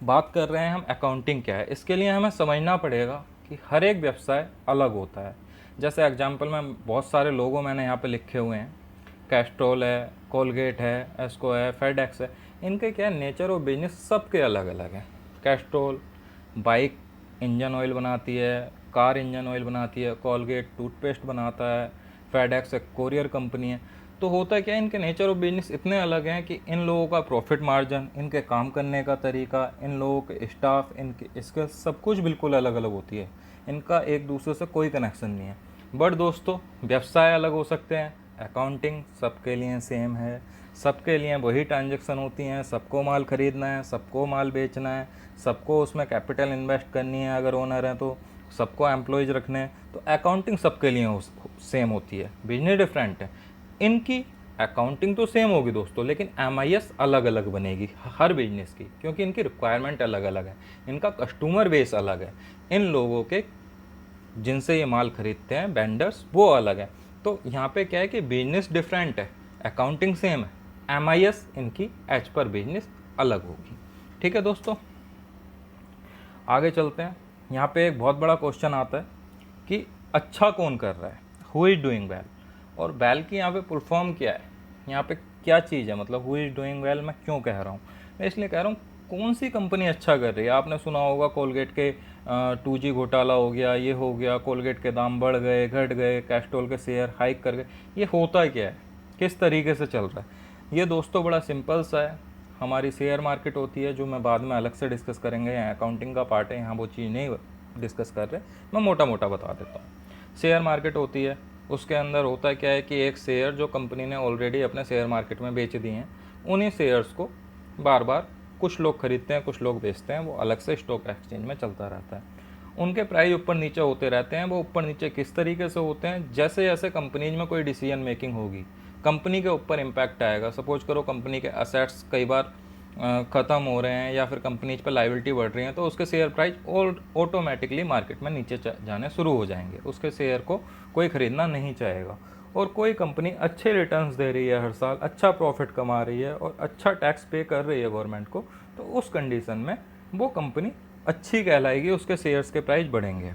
बात कर रहे हैं हम अकाउंटिंग क्या है, इसके लिए हमें समझना पड़ेगा कि हर एक व्यवसाय अलग होता है। जैसे एग्जांपल में बहुत सारे लोगों मैंने यहाँ पे लिखे हुए हैं, कैस्ट्रॉल है, कोलगेट है, एस्को है, फेडेक्स है। इनके क्या नेचर और बिजनेस सबके अलग अलग हैं। कैस्ट्रॉल बाइक इंजन ऑयल बनाती है, कार इंजन ऑयल बनाती है, कोलगेट टूथपेस्ट बनाता है, फेडेक्स एक कोरियर कंपनी है। तो होता क्या है, इनके नेचर ऑफ बिजनेस इतने अलग हैं कि इन लोगों का प्रॉफिट मार्जिन, इनके काम करने का तरीका, इन लोगों के स्टाफ, इनके इसका सब कुछ बिल्कुल अलग अलग होती है। इनका एक दूसरे से कोई कनेक्शन नहीं है। बट दोस्तों, व्यवसाय अलग हो सकते हैं, अकाउंटिंग सबके लिए सेम है। सबके लिए वही ट्रांजेक्शन होती हैं, सबको माल खरीदना है, सबको माल बेचना है, सबको उसमें कैपिटल इन्वेस्ट करनी है, अगर ओनर है तो सबको एम्प्लॉयज़ रखने हैं। तो अकाउंटिंग सबके लिए सेम होती है, बिजनेस डिफरेंट है। इनकी अकाउंटिंग तो सेम होगी दोस्तों, लेकिन एमआईएस अलग अलग बनेगी हर बिजनेस की, क्योंकि इनकी रिक्वायरमेंट अलग अलग है, इनका कस्टमर बेस अलग है, इन लोगों के जिनसे ये माल खरीदते हैं वेंडर्स वो अलग है। तो यहाँ पे क्या है कि बिजनेस डिफरेंट है, अकाउंटिंग सेम है, एमआईएस इनकी एज पर बिजनेस अलग होगी। ठीक है दोस्तों, आगे चलते हैं। यहाँ पे एक बहुत बड़ा क्वेश्चन आता है कि अच्छा कौन कर रहा है, हु इज़ डूइंग वेल। और वेल की यहाँ पे फुल फॉर्म क्या है, यहाँ पे क्या चीज़ है, मतलब हु इज़ डूइंग वेल मैं क्यों कह रहा हूँ। मैं इसलिए कह रहा हूँ कौन सी कंपनी अच्छा कर रही है। आपने सुना होगा कोलगेट के 2G घोटाला हो गया, ये हो गया, कोलगेट के दाम बढ़ गए, घट गए, कैस्ट्रॉल के शेयर हाइक कर गए। ये होता क्या है, किस तरीके से चल रहा है। ये दोस्तों बड़ा सिंपल सा है। हमारी शेयर मार्केट होती है, जो मैं बाद में अलग से डिस्कस करेंगे, यहाँ अकाउंटिंग का पार्ट है, यहाँ वो चीज़ नहीं डिस्कस कर रहे, मैं मोटा मोटा बता देता हूँ। शेयर मार्केट होती है, उसके अंदर होता क्या है कि एक शेयर जो कंपनी ने ऑलरेडी अपने शेयर मार्केट में बेच दिए हैं, उन्हीं शेयर्स को बार बार कुछ लोग खरीदते हैं, कुछ लोग बेचते हैं, वो अलग से स्टॉक एक्सचेंज में चलता रहता है। उनके प्राइस ऊपर नीचे होते रहते हैं। वो ऊपर नीचे किस तरीके से होते हैं, जैसे जैसे कंपनीज में कोई डिसीजन मेकिंग होगी, कंपनी के ऊपर इम्पैक्ट आएगा। सपोज करो कंपनी के असेट्स कई बार ख़त्म हो रहे हैं या फिर कंपनीज पर लाइबिलिटी बढ़ रही है, तो उसके शेयर प्राइस ऑटोमेटिकली मार्केट में नीचे जाने शुरू हो जाएंगे। उसके शेयर को कोई ख़रीदना नहीं चाहेगा। और कोई कंपनी अच्छे रिटर्न्स दे रही है, हर साल अच्छा प्रॉफिट कमा रही है और अच्छा टैक्स पे कर रही है गवर्नमेंट को, तो उस कंडीशन में वो कंपनी अच्छी कहलाएगी, उसके शेयर्स के प्राइस बढ़ेंगे।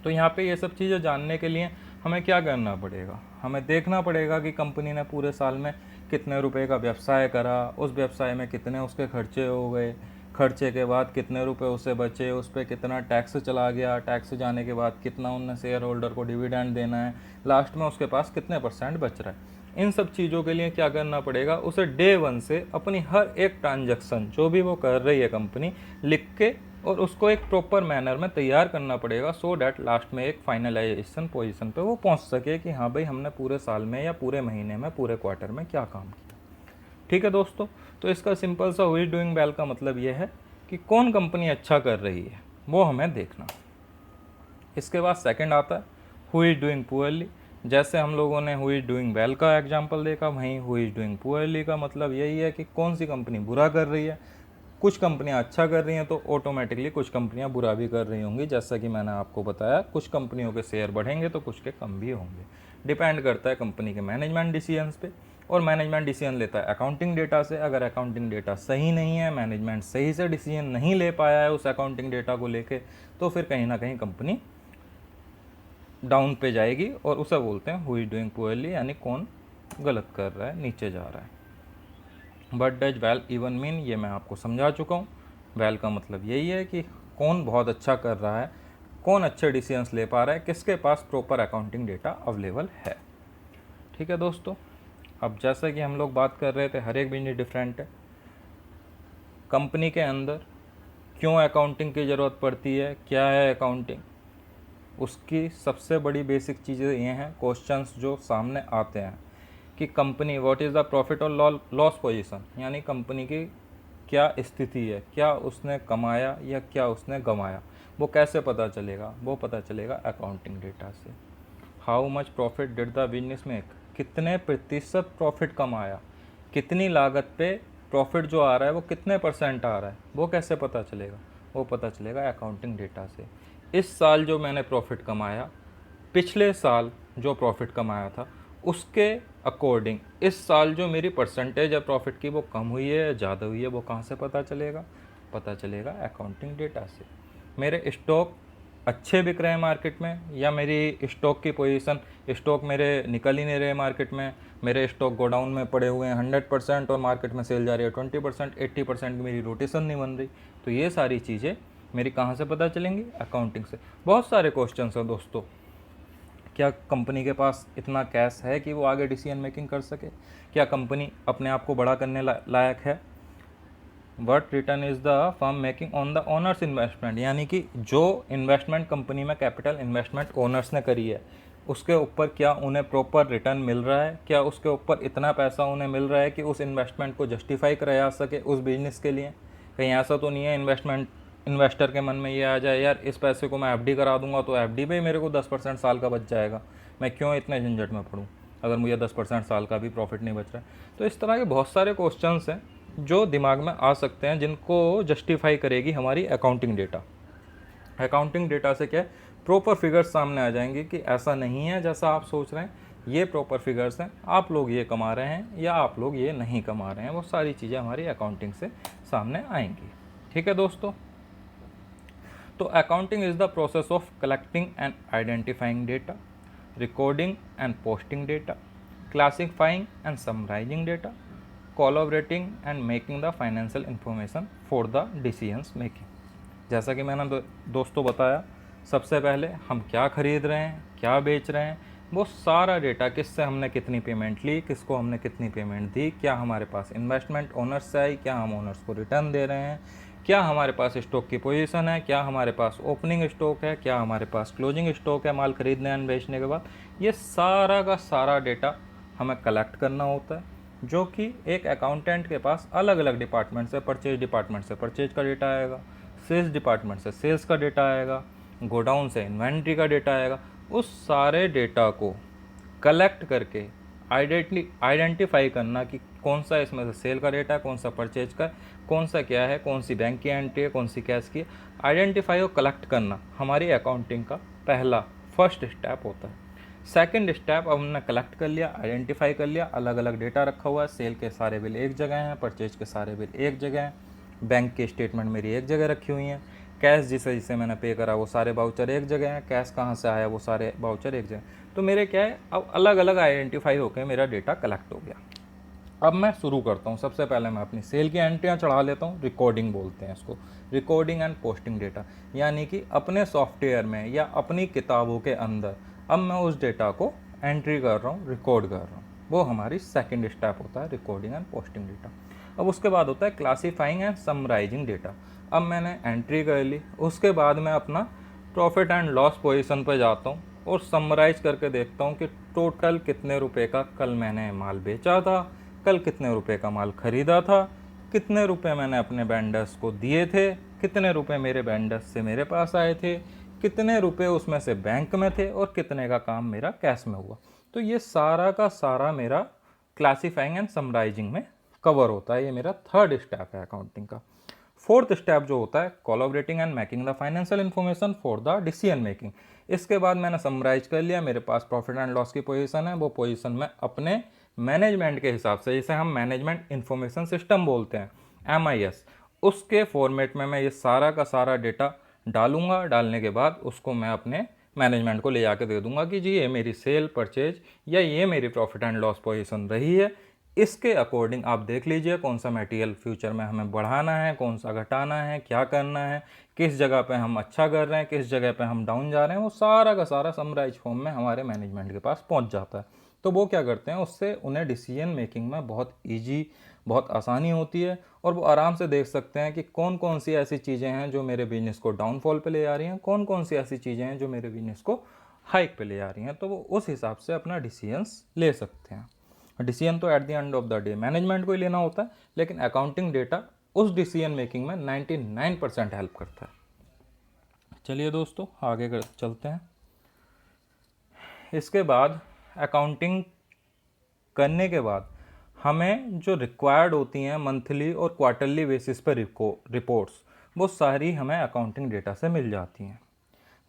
तो यहाँ पे ये सब चीज़ें जानने के लिए हमें क्या करना पड़ेगा, हमें देखना पड़ेगा कि कंपनी ने पूरे साल में कितने रुपए का व्यवसाय करा, उस व्यवसाय में कितने उसके खर्चे हो गए, खर्चे के बाद कितने रुपए उसे बचे, उस पर कितना टैक्स चला गया, टैक्स जाने के बाद कितना उनने शेयर होल्डर को डिविडेंड देना है, लास्ट में उसके पास कितने % बच रहा है। इन सब चीज़ों के लिए क्या करना पड़ेगा, उसे डे 1 से अपनी हर एक ट्रांजैक्शन जो भी वो कर रही है कंपनी लिख के और उसको एक प्रॉपर मैनर में तैयार करना पड़ेगा, सो डैट लास्ट में एक फाइनलाइजेशन पोजीशन पे वो पहुंच सके कि हाँ भाई हमने पूरे साल में या पूरे महीने में पूरे क्वार्टर में क्या काम किया। ठीक है दोस्तों, तो इसका सिंपल सा हु इज डूइंग वेल का मतलब ये है कि कौन कंपनी अच्छा कर रही है, वो हमें देखना। इसके बाद सेकंड आता है हु इज डूइंग पुअरली। जैसे हम लोगों ने हु इज डूइंग वेल का एग्जाम्पल देखा, वहीं हु इज डूइंग पुअरली का मतलब यही है कि कौन सी कंपनी बुरा कर रही है। कुछ कंपनियां अच्छा कर रही हैं तो ऑटोमेटिकली कुछ कंपनियां बुरा भी कर रही होंगी। जैसा कि मैंने आपको बताया, कुछ कंपनियों के शेयर बढ़ेंगे तो कुछ के कम भी होंगे। डिपेंड करता है कंपनी के मैनेजमेंट डिसीजंस पे, और मैनेजमेंट डिसीजन लेता है अकाउंटिंग डेटा से। अगर अकाउंटिंग डेटा सही नहीं है, मैनेजमेंट सही से डिसीजन नहीं ले पाया है उस अकाउंटिंग डेटा को लेके, तो फिर कहीं ना कहीं कंपनी डाउन पे जाएगी और उसे बोलते हैं हु इज डूइंग पुअरली, यानी कौन गलत कर रहा है, नीचे जा रहा है। But does well even mean, ये मैं आपको समझा चुका हूँ। वेल का मतलब यही है कि कौन बहुत अच्छा कर रहा है, कौन अच्छे डिसीजंस ले पा रहा है, किसके पास प्रॉपर अकाउंटिंग डेटा अवेलेबल है। ठीक है दोस्तों, अब जैसा कि हम लोग बात कर रहे थे, हर एक बिजनेस डिफरेंट है। कंपनी के अंदर क्यों अकाउंटिंग की ज़रूरत पड़ती है, क्या है अकाउंटिंग, उसकी सबसे बड़ी बेसिक चीज़ें ये हैं, क्वेश्चंस जो सामने आते हैं कि company what is the profit और लॉस पोजीशन, यानी कंपनी की क्या स्थिति है, क्या उसने कमाया या क्या उसने गंवाया, वो कैसे पता चलेगा, वो पता चलेगा अकाउंटिंग डेटा से। How much profit did the business make, कितने प्रतिशत प्रॉफिट कमाया, कितनी लागत पे प्रॉफिट जो आ रहा है वो कितने % आ रहा है, वो कैसे पता चलेगा, वो पता चलेगा अकाउंटिंग डेटा से। इस साल जो मैंने प्रॉफिट कमाया, पिछले साल जो प्रॉफिट कमाया था उसके अकॉर्डिंग इस साल जो मेरी % है प्रॉफिट की वो कम हुई है या ज़्यादा हुई है, वो कहाँ से पता चलेगा, पता चलेगा अकाउंटिंग डेटा से। मेरे स्टॉक अच्छे बिक रहे हैं मार्केट में, या मेरी स्टॉक की पोजीशन, स्टॉक मेरे निकल ही नहीं रहे मार्केट में, मेरे स्टॉक गोडाउन में पड़े हुए हैं 100% और मार्केट में सेल जा रही है 20%, 80% की मेरी रोटेशन नहीं बन रही। तो ये सारी चीज़ें मेरी कहाँ से पता चलेंगी? अकाउंटिंग से। बहुत सारे क्वेश्चन हैं दोस्तों। क्या कंपनी के पास इतना कैश है कि वो आगे डिसीजन मेकिंग कर सके? क्या कंपनी अपने आप को बड़ा करने लायक है? What return is the firm making on the owners investment, यानी कि जो इन्वेस्टमेंट कंपनी में कैपिटल इन्वेस्टमेंट ओनर्स ने करी है उसके ऊपर क्या उन्हें प्रॉपर रिटर्न मिल रहा है? क्या उसके ऊपर इतना पैसा उन्हें मिल रहा है कि उस इन्वेस्टमेंट को जस्टिफाई करा जा सके उस बिजनेस के लिए? कहीं ऐसा तो नहीं है इन्वेस्टर के मन में ये आ जाए, यार इस पैसे को मैं एफडी करा दूंगा तो एफडी पे ही मेरे को 10% साल का बच जाएगा, मैं क्यों इतने झंझट में पड़ूँ अगर मुझे 10% साल का भी प्रॉफिट नहीं बच रहा है। तो इस तरह के बहुत सारे क्वेश्चंस हैं जो दिमाग में आ सकते हैं, जिनको जस्टिफाई करेगी हमारी अकाउंटिंग डेटा। अकाउंटिंग डेटा से क्या है, प्रॉपर फिगर्स सामने आ जाएंगे कि ऐसा नहीं है जैसा आप सोच रहे हैं, ये प्रॉपर फिगर्स हैं, आप लोग ये कमा रहे हैं या आप लोग ये नहीं कमा रहे हैं, वो सारी चीज़ें हमारी अकाउंटिंग से सामने आएंगी। ठीक है दोस्तों। तो accounting is the process of collecting and identifying data, recording and posting data, classifying and summarising data, collaborating and making the financial information for the decisions making. जैसा कि मैंने दोस्तों बताया, सबसे पहले हम क्या खरीद रहे हैं, क्या बेच रहे हैं, वो सारा डेटा, किससे हमने कितनी पेमेंट ली, किसको हमने कितनी पेमेंट दी, क्या हमारे पास इन्वेस्टमेंट ओनर्स से आई, क्या हम ओनर्स को रिटर्न दे रहे हैं, क्या हमारे पास स्टॉक की पोजीशन है, क्या हमारे पास ओपनिंग स्टॉक है, क्या हमारे पास क्लोजिंग स्टॉक है माल खरीदने एंड बेचने के बाद, ये सारा का सारा डेटा हमें कलेक्ट करना होता है, जो कि एक अकाउंटेंट के पास अलग अलग डिपार्टमेंट से, परचेज डिपार्टमेंट से परचेज का डेटा आएगा, सेल्स डिपार्टमेंट से सेल्स का डेटा आएगा, गोडाउन से इन्वेंट्री का डेटा आएगा। उस सारे डेटा को कलेक्ट करके आइडेंटिफाई करना कि कौन सा इसमें से सेल का डेटा है, कौन सा परचेज का है, कौन सा क्या है, कौन सी बैंक की एंट्री है, कौन सी कैश की है, आइडेंटिफाई और कलेक्ट करना हमारी अकाउंटिंग का पहला फर्स्ट स्टेप होता है। सेकंड स्टेप, अब हमने कलेक्ट कर लिया, आइडेंटिफाई कर लिया, अलग अलग डेटा रखा हुआ है, सेल के सारे बिल एक जगह हैं, परचेज के सारे बिल एक जगह हैं, बैंक के स्टेटमेंट मेरी एक जगह रखी हुई हैं, कैश जिसे जिसे मैंने पे करा वो सारे बाउचर एक जगह हैं, कैश कहाँ से आया वो सारे बाउचर एक जगह। तो मेरे क्या है, अब अलग अलग आइडेंटिफाई होकर मेरा डेटा कलेक्ट हो गया। अब मैं शुरू करता हूँ। सबसे पहले मैं अपनी सेल की एंट्रियाँ चढ़ा लेता हूँ, रिकॉर्डिंग बोलते हैं इसको, रिकॉर्डिंग एंड पोस्टिंग डेटा, यानी कि अपने सॉफ्टवेयर में या अपनी किताबों के अंदर अब मैं उस डेटा को एंट्री कर रहा हूँ, रिकॉर्ड कर रहा हूँ। वो हमारी सेकंड स्टेप होता है, रिकॉर्डिंग एंड पोस्टिंग डेटा। अब उसके बाद होता है क्लासीफाइंग एंड समराइजिंग डेटा। अब मैंने एंट्री कर ली, उसके बाद मैं अपना प्रॉफिट एंड लॉस पोजीशन पर जाता हूँ और समराइज करके देखता हूँ कि टोटल कितने रुपए का कल मैंने माल बेचा था, कल कितने रुपए का माल खरीदा था, कितने रुपए मैंने अपने वेंडर्स को दिए थे, कितने रुपए मेरे वेंडर्स से मेरे पास आए थे, कितने रुपए उसमें से बैंक में थे और कितने का काम मेरा कैश में हुआ। तो ये सारा का सारा मेरा क्लासीफाइंग एंड समराइजिंग में कवर होता है। ये मेरा थर्ड स्टेप है अकाउंटिंग का। फोर्थ स्टेप जो होता है, collaborating and making the financial information for the decision making. इसके बाद मैंने समराइज कर लिया, मेरे पास प्रॉफिट एंड लॉस की पोजीशन है, वो पोजीशन में अपने मैनेजमेंट के हिसाब से, जिसे हम मैनेजमेंट इंफॉर्मेशन सिस्टम बोलते हैं, MIS, उसके फॉर्मेट में मैं ये सारा का सारा डेटा डालूंगा। डालने के बाद उसको मैं अपने मैनेजमेंट को ले जाकर दे दूंगा कि जी ये मेरी सेल परचेज या ये मेरी प्रॉफिट एंड लॉस पोजीशन रही है, इसके अकॉर्डिंग आप देख लीजिए कौन सा मटेरियल फ्यूचर में हमें बढ़ाना है, कौन सा घटाना है, क्या करना है, किस जगह पे हम अच्छा कर रहे हैं, किस जगह पे हम डाउन जा रहे हैं। वो सारा का सारा समराइज फॉर्म में हमारे मैनेजमेंट के पास पहुंच जाता है। तो वो क्या करते हैं, उससे उन्हें डिसीजन मेकिंग में बहुत ईजी, बहुत आसानी होती है और वो आराम से देख सकते हैं कि कौन कौन सी ऐसी चीज़ें हैं जो मेरे बिजनेस को डाउनफॉल पे ले आ रही हैं, कौन कौन सी ऐसी चीज़ें हैं जो मेरे बिजनेस को हाइक पे ले आ रही हैं। तो वो उस हिसाब से अपना डिसीजंस ले सकते हैं। डिसीजन तो at the end of the day management को ही लेना होता है, लेकिन अकाउंटिंग डेटा उस डिसीजन मेकिंग में 99% हेल्प करता है। चलिए दोस्तों आगे चलते हैं। इसके बाद अकाउंटिंग करने के बाद हमें जो रिक्वायर्ड होती हैं मंथली और क्वार्टरली बेसिस पर रिपोर्ट्स, वो सारी हमें अकाउंटिंग डेटा से मिल जाती हैं।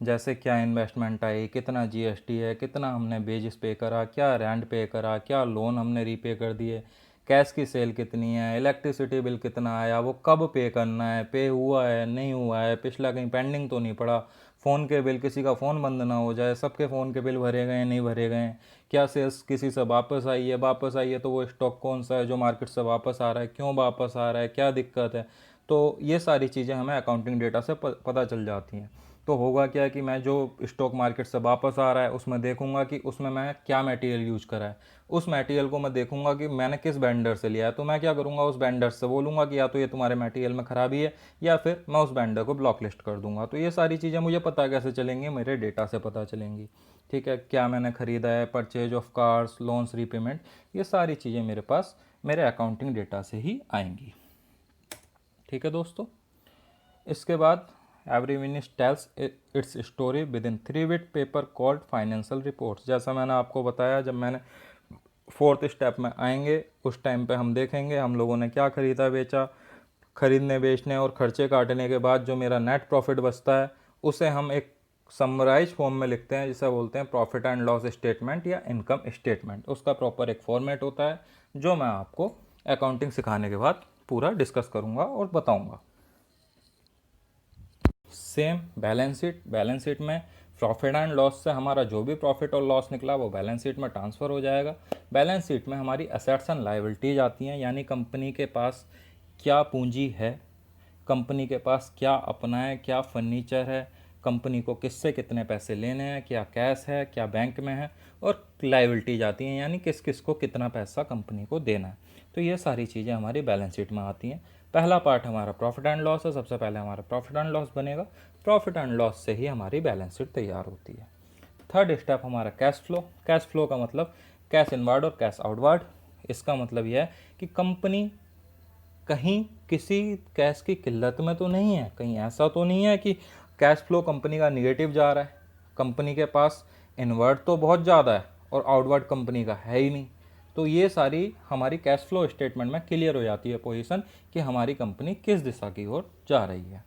जैसे क्या इन्वेस्टमेंट आई, कितना GST है, कितना हमने बेजिस पे करा, क्या रेंट पे करा, क्या लोन हमने रीपे कर दिए, कैश की सेल कितनी है, इलेक्ट्रिसिटी बिल कितना आया, वो कब पे करना है, पे हुआ है नहीं हुआ है, पिछला कहीं पेंडिंग तो नहीं पड़ा, फ़ोन के बिल, किसी का फ़ोन बंद ना हो जाए, सबके फ़ोन के बिल भरे गए नहीं भरे गए, क्या सेल्स किसी से वापस आई है तो वो स्टॉक कौन सा है जो मार्केट से वापस आ रहा है, क्यों वापस आ रहा है, क्या दिक्कत है। तो ये सारी चीज़ें हमें अकाउंटिंग डेटा से पता चल जाती हैं। तो होगा क्या कि मैं जो स्टॉक मार्केट से वापस आ रहा है उसमें देखूंगा कि उसमें मैं क्या मटेरियल यूज करा है, उस मटेरियल को मैं देखूंगा कि मैंने किस वेंडर से लिया है। तो मैं क्या करूंगा, उस वेंडर से बोलूंगा कि या तो ये तुम्हारे मटेरियल में खराबी है, या फिर मैं उस वेंडर को ब्लॉक लिस्ट कर दूंगा। तो ये सारी चीज़ें मुझे पता कैसे चलेंगी, मेरे डेटा से पता चलेंगी। ठीक है, क्या मैंने ख़रीदा है, purchase of cars, loans, repayment, ये सारी चीज़ें मेरे पास मेरे अकाउंटिंग डेटा से ही आएंगी। ठीक है दोस्तों, इसके बाद every minute tells its story within 3 bit paper called financial reports. जैसा मैंने आपको बताया, जब मैंने 4th स्टेप में आएंगे उस टाइम पे हम देखेंगे हम लोगों ने क्या खरीदा बेचा, खरीदने बेचने और खर्चे काटने के बाद जो मेरा नेट प्रॉफिट बचता है उसे हम एक समराइज फॉर्म में लिखते हैं, जिसे बोलते हैं प्रॉफिट एंड लॉस स्टेटमेंट या इनकम स्टेटमेंट। उसका प्रॉपर एक फॉर्मेट होता है जो मैं आपको अकाउंटिंग सिखाने के बाद पूरा डिस्कस करूँगा और बताऊँगा। सेम बैलेंस शीट में प्रॉफिट एंड लॉस से हमारा जो भी प्रॉफिट और लॉस निकला वो बैलेंस शीट में ट्रांसफ़र हो जाएगा। बैलेंस शीट में हमारी असेट्स एंड लायबिलिटीज आती हैं, यानी कंपनी के पास क्या पूंजी है, कंपनी के पास क्या अपना है, क्या फर्नीचर है, कंपनी को किससे कितने पैसे लेने हैं, क्या कैश है, क्या बैंक में है, और लायबिलिटीज आती हैं, यानी किस किस को कितना पैसा कंपनी को देना है। तो ये सारी चीज़ें हमारी बैलेंस शीट में आती हैं। पहला पार्ट हमारा प्रॉफिट एंड लॉस है, सबसे पहले हमारा प्रॉफिट एंड लॉस बनेगा, प्रॉफिट एंड लॉस से ही हमारी बैलेंस शीट तैयार होती है। 3rd स्टेप हमारा कैश फ्लो। कैश फ्लो का मतलब कैश इनवर्ड और कैश आउटवर्ड। इसका मतलब यह है कि कंपनी कहीं किसी कैश की किल्लत में तो नहीं है, कहीं ऐसा तो नहीं है कि कैश फ्लो कंपनी का निगेटिव जा रहा है, कंपनी के पास इनवर्ड तो बहुत ज़्यादा है और आउटवर्ड कंपनी का है ही नहीं। तो ये सारी हमारी कैश फ्लो स्टेटमेंट में क्लियर हो जाती है पोजीशन कि हमारी कंपनी किस दिशा की ओर जा रही है।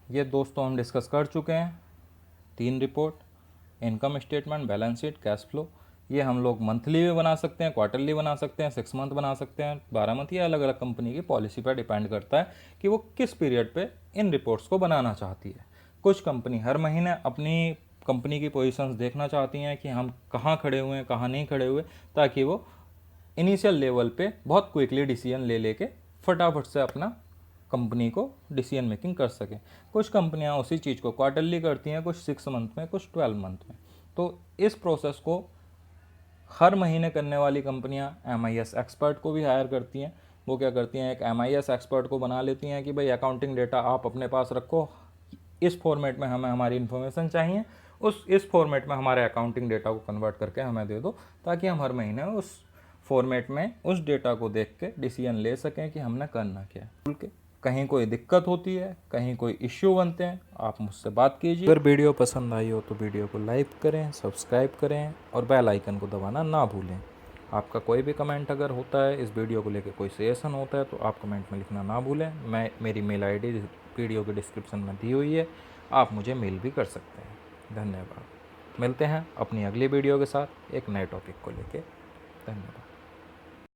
ये दोस्तों हम डिस्कस कर चुके हैं 3 report, income statement, balance sheet, cash flow. ये हम लोग मंथली भी बना सकते हैं, क्वार्टरली बना सकते हैं, 6 मंथ बना सकते हैं, 12 मंथ, या अलग अलग कंपनी की पॉलिसी पर डिपेंड करता है कि वो किस पीरियड पे इन रिपोर्ट्स को बनाना चाहती है। कुछ कंपनी हर महीने अपनी कंपनी की पोजीशंस देखना चाहती हैं कि हम कहाँ खड़े हुए हैं, कहाँ नहीं खड़े हुए, ताकि वो इनिशियल लेवल पे बहुत क्विकली डिसीजन ले लेके फटाफट से अपना कंपनी को डिसीजन मेकिंग कर सकें। कुछ कंपनियां उसी चीज़ को क्वार्टरली करती हैं, कुछ 6 मंथ में, कुछ 12 मंथ में। तो इस प्रोसेस को हर महीने करने वाली कंपनियां MIS एक्सपर्ट को भी हायर करती हैं। वो क्या करती हैं, एक MIS एक्सपर्ट को बना लेती हैं कि भाई अकाउंटिंग डेटा आप अपने पास रखो, इस फॉर्मेट में हमें हमारी इन्फॉर्मेशन चाहिए, इस फॉर्मेट में हमारे अकाउंटिंग डेटा को कन्वर्ट करके हमें दे दो, ताकि हम हर महीने उस फॉर्मेट में उस डेटा को देख के डिसीजन ले सकें कि हमने करना क्या है। कहीं कोई दिक्कत होती है, कहीं कोई इश्यू बनते हैं, आप मुझसे बात कीजिए। अगर वीडियो पसंद आई हो तो वीडियो को लाइक करें, सब्सक्राइब करें और बेल आइकन को दबाना ना भूलें। आपका कोई भी कमेंट अगर होता है, इस वीडियो को लेकर कोई सजेशन होता है, तो आप कमेंट में लिखना ना भूलें। मेरी मेल ID वीडियो के डिस्क्रिप्शन में दी हुई है, आप मुझे मेल भी कर सकते हैं। धन्यवाद। मिलते हैं अपनी अगली वीडियो के साथ एक नए टॉपिक को लेकर। धन्यवाद।